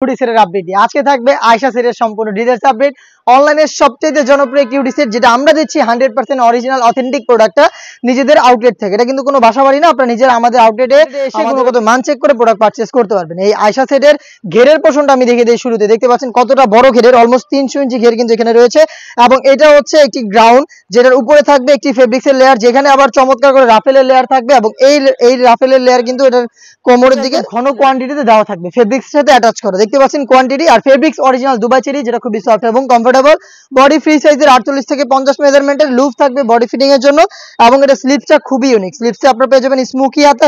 Hoodie সেটের update দিয়ে আজকে থাকবে আয়শা সেটের সম্পূর্ণ ডিটেইলস আপডেট। অনলাইনের সবচেয়ে জনপ্রিয় একটি হুডি সেট, যেটা আমরা দিচ্ছি 100% অরিজিনাল অথেন্টিক প্রোডাক্টটা নিজেদের আউটলেট থেকে। এটা কিন্তু কোনো বাসাবাড়ি না, আপনারা নিজের আমাদের আউটলেটে এসে গুণগত মান চেক করে প্রোডাক্ট পারচেজ করতে পারবেন। এই আয়শা সেটের ঘেরের পোর্শনটা আমি দেখিয়ে দিই শুরুতে। দেখতে পাচ্ছেন কতটা বড় ঘেরের, অলমোস্ট 300 ইঞ্চি ঘের কিন্তু এখানে রয়েছে। এবং এটা হচ্ছে একটি গ্রাউন্ড, যেটার উপরে থাকবে একটি ফেব্রিক্সের লেয়ার, যেখানে আবার চমৎকার করে রাফেলের লেয়ার থাকবে। এবং এই রাফেলের লেয়ার কিন্তু এটার কোমরের দিকে ঘন কোয়ান্টিটিতে দেওয়া থাকবে, ফেব্রিক্সের সাথে অ্যাটাচ করা। দেখতে পাচ্ছেন কোয়ান্টিটি, আর ফেব্রিক্স অরিজিনাল দুবাই চেরি, যেটা খুবই সফট এবং কমফোর্টেবল। বডি ফ্রি সাইজের 48 থেকে 50 মেজারমেন্টের লুপ থাকবে বডি ফিটিং এর জন্য। এবং এটা স্লিপসটা খুবই ইউনিক। স্লিপসে আপনারা পেয়ে যাবেন স্মোকি হাতা,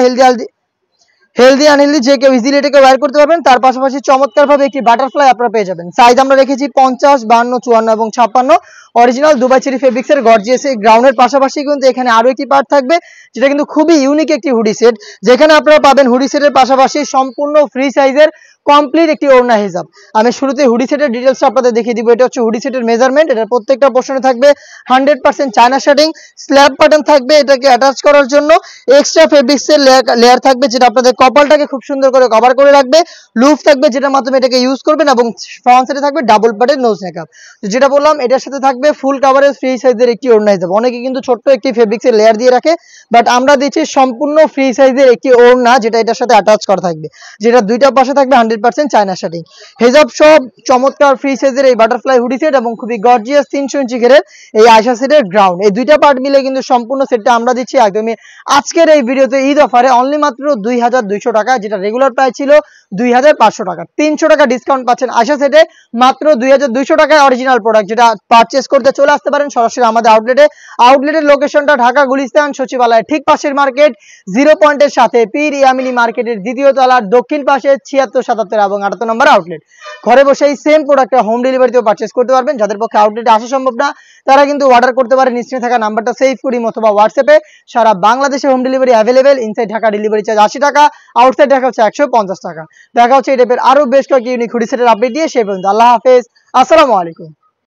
হেলদি আনহেলদি যে কেউ ইজিলি এটাকে ওয়্যার করতে পারবেন। তার পাশাপাশি চমৎকারভাবে একটি বাটারফ্লাই আপনারা পেয়ে যাবেন। সাইজ আমরা রেখেছি 50, 52, 54 এবং 56। অরিজিনাল দুবাই চেরি ফেব্রিক্সের গর্জিয়াস এই গ্রাউন্ডের পাশাপাশি কিন্তু এখানে আরো একটি পার্ট থাকবে, যেটা কিন্তু খুবই ইউনিক একটি হুডি সেট, যেখানে আপনারা পাবেন হুডি সেটের পাশাপাশি সম্পূর্ণ ফ্রি সাইজের কমপ্লিট একটি ওড়না হিজাব। আমি শুরুতে হুডি সেটের ডিটেইলসটা আপনাদের দেখিয়ে দিব। এটা হচ্ছে হুডি সেটের মেজারমেন্ট। এটার প্রত্যেকটা পোর্শনে থাকবে 100% চায়না শার্টিং, স্ল্যাব বাটন থাকবে এটাকে অ্যাটাচ করার জন্য। এক্সট্রা ফেব্রিক্সের লেয়ার থাকবে, যেটা আপনাদের কপালটাকে খুব সুন্দর করে কভার করে রাখবে। লুপ থাকবে, যেটার মাধ্যমে এটাকে ইউজ করবেন। এবং ফ্রন্ট সাইডে থাকবে ডাবল পার্টের নোজ মেকআপ। যেটা বললাম, এটার সাথে থাকবে ফুল কাভারেজ ফ্রি সাইজের একটি ওড়না হিজাব। অনেকে কিন্তু ছোট্ট একটি ফেব্রিক্সের লেয়ার দিয়ে রাখে, বাট আমরা দিচ্ছি সম্পূর্ণ ফ্রি সাইজের একটি ওড়না, যেটা এটার সাথে অ্যাটাচ করা থাকবে, যেটা দুইটা পাশে থাকবে 100% চায়না শার্টিং। হেজাব সব চমৎকার ফ্রি সাইজের এই বাটারফ্লাই হুডি সেট এবং খুবই গর্জিয়াস 300 ইঞ্চি ঘেরের এই আয়শা সেটের গ্রাউন্ড, এই দুইটা পার্ট মিলে কিন্তু সম্পূর্ণ সেটটা আমরা দিচ্ছি একদমই আজকের এই ভিডিওতে ঈদ অফারে অনলি মাত্র 2200 টাকা, যেটা রেগুলার প্রাইস ছিল 2500 টাকা। 300 টাকা ডিসকাউন্ট পাচ্ছেন আয়শা সেটে মাত্র 2200 টাকায় অরিজিনাল প্রোডাক্ট, যেটা পারচেজ করতে চলে আসতে পারেন সরাসরি আমাদের আউটলেটে। আউটলেটের লোকেশনটা ঢাকা গুলিস্তান সচিবালয় ঠিক পাশের মার্কেট, জিরো পয়েন্টের সাথে পীর ইয়ামিনী মার্কেটের দ্বিতীয় তলার দক্ষিণ পাশে 76, 77 এবং 78 নম্বর আউটলেট। ঘরে বসেই সেম প্রোডাক্টটা হোম ডেলিভারিতেও পারচেজ করতে পারবেন। যাদের পক্ষে আউটলেটে আসা সম্ভব না, তারা কিন্তু অর্ডার করতে পারেন নিচে থাকা নাম্বারটা সেভ করি অথবা হোয়াটসঅ্যাপে। সারা বাংলাদেশে home delivery available. Inside Dhaka delivery charge 80 টাকা, আউটসাইড ঢাকা হচ্ছে 150 টাকা। দেখা হচ্ছে এই টাইপের আরো বেশ কয়েকটি ইউনিক হুডি সেটের আপডেট দিয়ে। সে পর্যন্ত আল্লাহ হাফেজ, আসসালামু আলাইকুম।